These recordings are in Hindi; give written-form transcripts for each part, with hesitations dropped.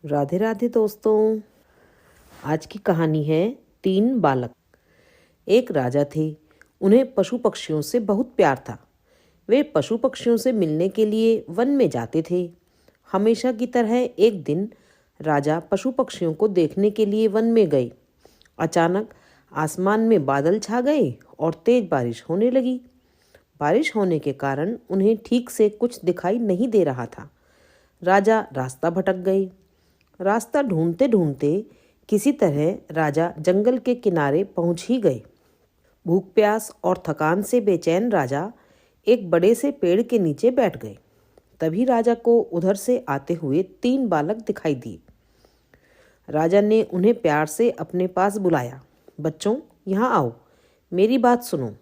राधे राधे दोस्तों। आज की कहानी है 3 बालक। एक राजा थे। उन्हें पशु पक्षियों से बहुत प्यार था। वे पशु पक्षियों से मिलने के लिए वन में जाते थे। हमेशा की तरह एक दिन राजा पशु पक्षियों को देखने के लिए वन में गए। अचानक आसमान में बादल छा गए और तेज बारिश होने लगी। बारिश होने के कारण उन्हें ठीक से कुछ दिखाई नहीं दे रहा था। राजा रास्ता भटक गए। रास्ता ढूंढते ढूंढते किसी तरह राजा जंगल के किनारे पहुंच ही गए। भूख प्यास और थकान से बेचैन राजा एक बड़े से पेड़ के नीचे बैठ गए। तभी राजा को उधर से आते हुए 3 बालक दिखाई दिए। राजा ने उन्हें प्यार से अपने पास बुलाया। बच्चों, यहाँ आओ, मेरी बात सुनो।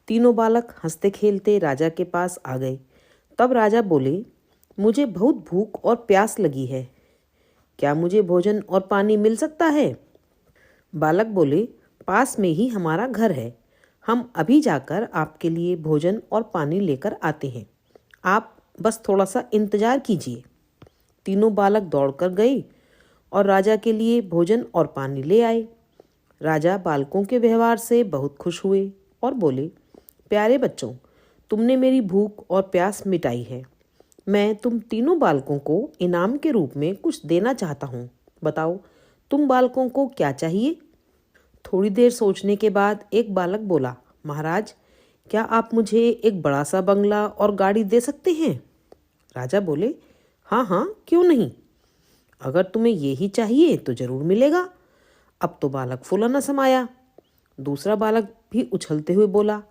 तीनों बालक हंसते खेलते राजा के पास आ गए। तब राजा बोले, मुझे बहुत भूख और प्यास लगी है। क्या मुझे भोजन और पानी मिल सकता है? बालक बोले, पास में ही हमारा घर है। हम अभी जाकर आपके लिए भोजन और पानी लेकर आते हैं। आप बस थोड़ा सा इंतजार कीजिए। तीनों बालक दौड़कर गए और राजा के लिए भोजन और पानी ले आए। राजा बालकों के व्यवहार से बहुत खुश हुए और बोले, प्यारे बच्चों, तुमने मेरी भूख और प्यास मिटाई है। मैं तुम तीनों बालकों को इनाम के रूप में कुछ देना चाहता हूँ। बताओ, तुम बालकों को क्या चाहिए? थोड़ी देर सोचने के बाद एक बालक बोला, महाराज, क्या आप मुझे एक बड़ा सा बंगला और गाड़ी दे सकते हैं? राजा बोले, हाँ हाँ, क्यों नहीं। अगर तुम्हें यही चाहिए तो जरूर मिलेगा। अब तो बालक फूला न समाया। दूसरा बालक भी उछलते हुए बोला,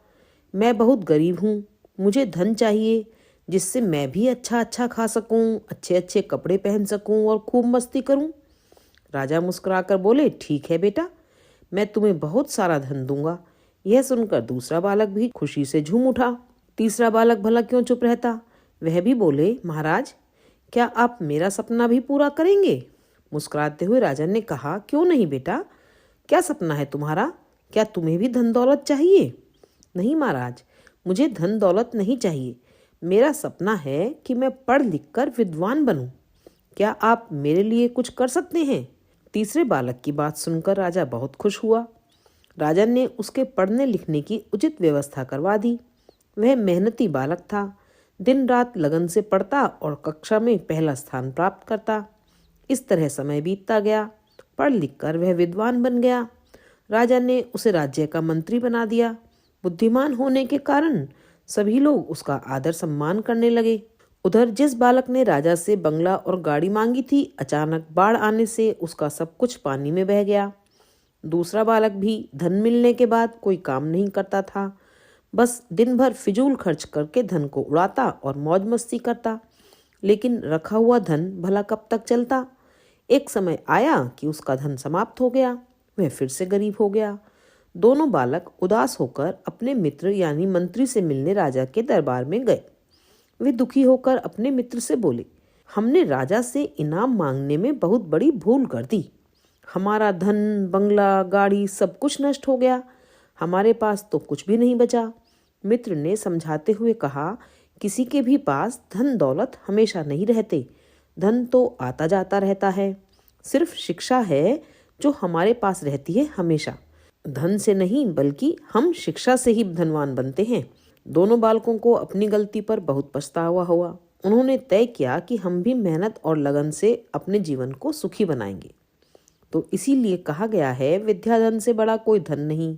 मैं बहुत गरीब हूँ, मुझे धन चाहिए जिससे मैं भी अच्छा खा सकूं, अच्छे अच्छे कपड़े पहन सकूं और खूब मस्ती करूं। राजा मुस्कुराकर बोले, ठीक है बेटा, मैं तुम्हें बहुत सारा धन दूंगा। यह सुनकर दूसरा बालक भी खुशी से झूम उठा। तीसरा बालक भला क्यों चुप रहता? वह भी बोले, महाराज, क्या आप मेरा सपना भी पूरा करेंगे? मुस्कुराते हुए राजा ने कहा, क्यों नहीं बेटा, क्या सपना है तुम्हारा? क्या तुम्हें भी धन दौलत चाहिए? नहीं महाराज, मुझे धन दौलत नहीं चाहिए। मेरा सपना है कि मैं पढ़ लिख कर विद्वान बनूं। क्या आप मेरे लिए कुछ कर सकते हैं? तीसरे बालक की बात सुनकर राजा बहुत खुश हुआ। राजा ने उसके पढ़ने लिखने की उचित व्यवस्था करवा दी। वह मेहनती बालक था। दिन रात लगन से पढ़ता और कक्षा में पहला स्थान प्राप्त करता। इस तरह समय बीतता गया। पढ़ लिख कर वह विद्वान बन गया। राजा ने उसे राज्य का मंत्री बना दिया। बुद्धिमान होने के कारण सभी लोग उसका आदर सम्मान करने लगे। उधर जिस बालक ने राजा से बंगला और गाड़ी मांगी थी, अचानक बाढ़ आने से उसका सब कुछ पानी में बह गया। दूसरा बालक भी धन मिलने के बाद कोई काम नहीं करता था। बस दिन भर फिजूल खर्च करके धन को उड़ाता और मौज मस्ती करता। लेकिन रखा हुआ धन भला कब तक चलता? एक समय आया कि उसका धन समाप्त हो गया। वह फिर से गरीब हो गया। दोनों बालक उदास होकर अपने मित्र यानी मंत्री से मिलने राजा के दरबार में गए। वे दुखी होकर अपने मित्र से बोले, हमने राजा से इनाम मांगने में बहुत बड़ी भूल कर दी। हमारा धन, बंगला, गाड़ी सब कुछ नष्ट हो गया। हमारे पास तो कुछ भी नहीं बचा। मित्र ने समझाते हुए कहा, किसी के भी पास धन दौलत हमेशा नहीं रहते। धन तो आता जाता रहता है। सिर्फ शिक्षा है जो हमारे पास रहती है हमेशा। धन से नहीं, बल्कि हम शिक्षा से ही धनवान बनते हैं। दोनों बालकों को अपनी गलती पर बहुत पछतावा हुआ। उन्होंने तय किया कि हम भी मेहनत और लगन से अपने जीवन को सुखी बनाएंगे। तो इसीलिए कहा गया है, विद्या धन से बड़ा कोई धन नहीं,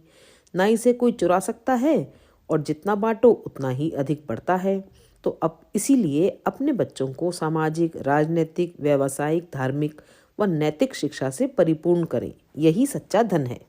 ना इसे कोई चुरा सकता है, और जितना बांटो उतना ही अधिक बढ़ता है। तो अब इसीलिए अपने बच्चों को सामाजिक, राजनीतिक, व्यावसायिक, धार्मिक व नैतिक शिक्षा से परिपूर्ण करें। यही सच्चा धन है।